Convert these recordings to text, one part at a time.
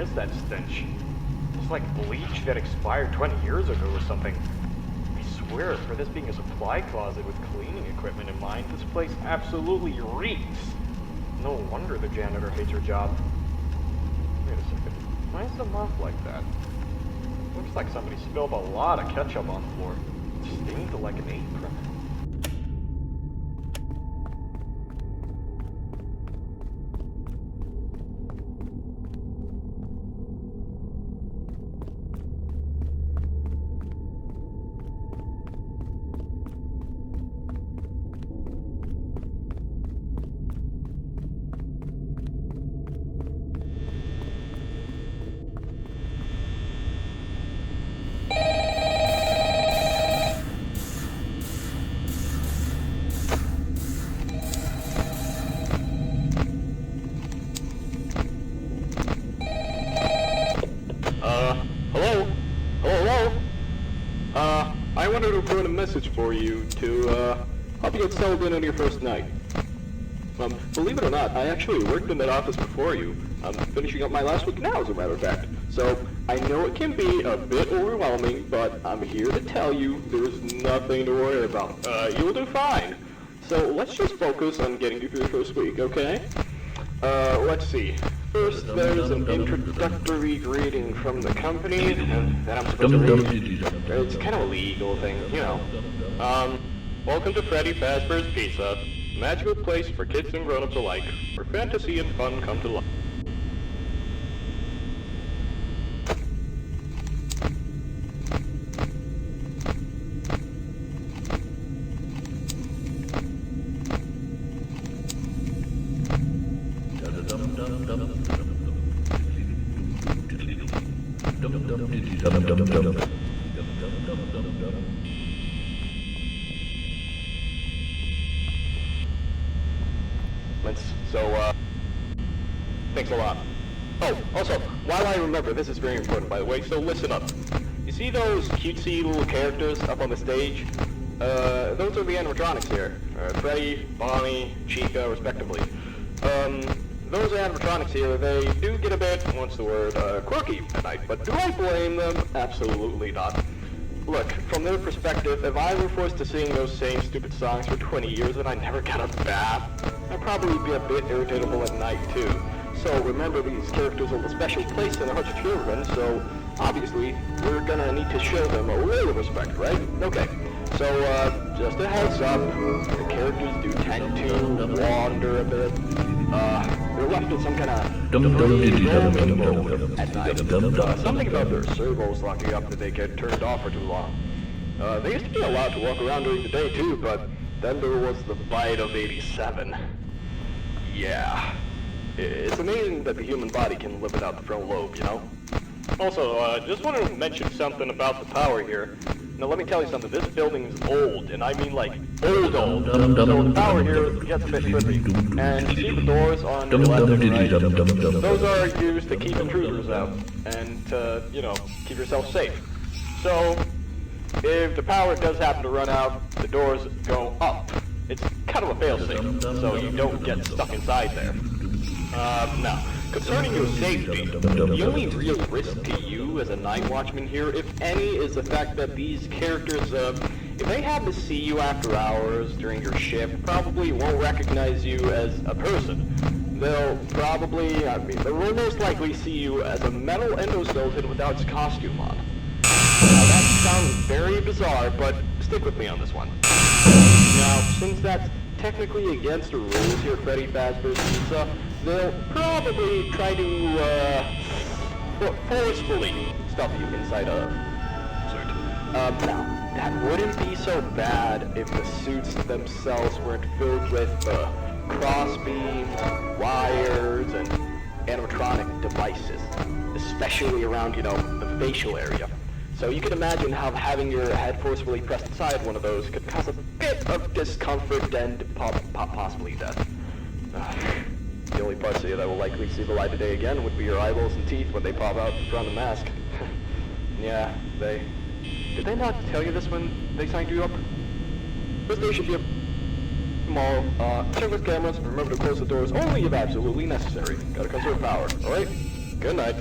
is that stench? It's like bleach that expired 20 years ago or something. I swear, for this being a supply closet with cleaning equipment in mind, this place absolutely reeks. No wonder the janitor hates her job. Wait a second. Why is the mop like that? Looks like somebody spilled a lot of ketchup on the floor. It's stained like an apron. I wanted to record a message for you to, help you get settled in on your first night. Believe it or not, I actually worked in that office before you. I'm finishing up my last week now, as a matter of fact. So, I know it can be a bit overwhelming, but I'm here to tell you there's nothing to worry about. You'll do fine. So, let's just focus on getting you through the first week, okay? Let's see. First, there's an introductory greeting from the company that I'm supposed to read. It's kind of a legal thing, you know. Welcome to Fazbear's Pizza, a magical place for kids and grown-ups alike, where fantasy and fun come to life. So, thanks a lot. Oh, also, while I remember, this is very important, by the way, so listen up. You see those cutesy little characters up on the stage? Those are the animatronics here. Freddy, Bonnie, Chica, respectively. Those animatronics here, they do get a bit, what's the word, quirky at night, but do I blame them? Absolutely not. Look, from their perspective, if I were forced to sing those same stupid songs for 20 years and I never got a bath, I'd probably be a bit irritable at night too. So remember, these characters hold a special place in the hearts of children, so obviously we're gonna need to show them a little respect, right? Okay, so just a heads up, the characters do tend to wander a bit. They're left in some kind of roaming mode at night. Something about their servos locking up that they get turned off for too long. They used to be allowed to walk around during the day too, but then there was the bite of 87. Yeah. It's amazing that the human body can live without the frontal lobe, you know? Also, just wanted to mention something about the power here. Now let me tell you something, this building's old, and I mean like old. So the power here gets a bit trippy. And you see the doors on the left and right? Those are used to keep intruders out, and to, you know, keep yourself safe. So, if the power does happen to run out, the doors go up. It's kind of a failsafe, so you don't get stuck inside there. Now, concerning your safety, the only real risk to you as a night watchman here, if any, is the fact that these characters, if they happen to see you after hours during your shift, probably won't recognize you as a person. They'll probably, they will most likely see you as a metal endoskeleton without its costume on. Now, that sounds very bizarre, but stick with me on this one. Now, since that's technically against the rules here at Fazbear's Pizza, they'll probably try to, forcefully stuff you inside a suit. Now, that wouldn't be so bad if the suits themselves weren't filled with, cross beams, wires, and animatronic devices, especially around, you know, the facial area. So you can imagine how having your head forcefully pressed inside one of those could cause a bit of discomfort and possibly death. The only parts of you that will likely see the light of day again would be your eyeballs and teeth when they pop out from the mask. Yeah, did they not tell you this when they signed you up? First day should be tomorrow. Check with cameras and remember to close the doors only if absolutely necessary. Gotta conserve power, alright? Good night.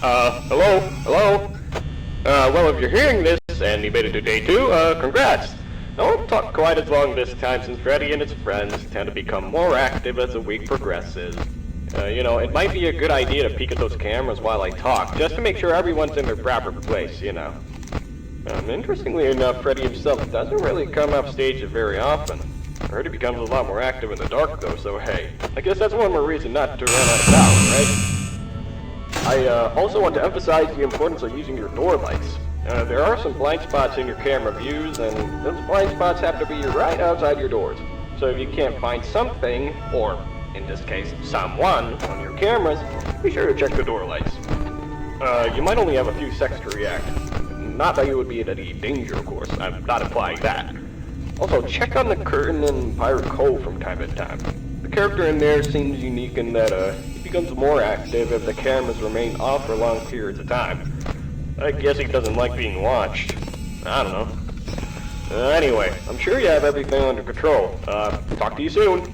Hello? Hello? Well, if you're hearing this and you made it to day 2, congrats! I won't talk quite as long this time since Freddy and his friends tend to become more active as the week progresses. It might be a good idea to peek at those cameras while I talk, just to make sure everyone's in their proper place, Interestingly enough, Freddy himself doesn't really come off stage very often. I heard he becomes a lot more active in the dark though, so hey, I guess that's one more reason not to run out of town, right? I also want to emphasize the importance of using your door lights. There are some blind spots in your camera views, and those blind spots have to be right outside your doors. So if you can't find something, or in this case, someone, on your cameras, be sure to check the door lights. You might only have a few seconds to react. Not that you would be in any danger, of course. I'm not implying that. Also, check on the curtain in Pirate Cove from time to time. The character in there seems unique in that he becomes more active if the cameras remain off for long periods of time. I guess he doesn't like being watched. I don't know. Anyway, I'm sure you have everything under control. Talk to you soon.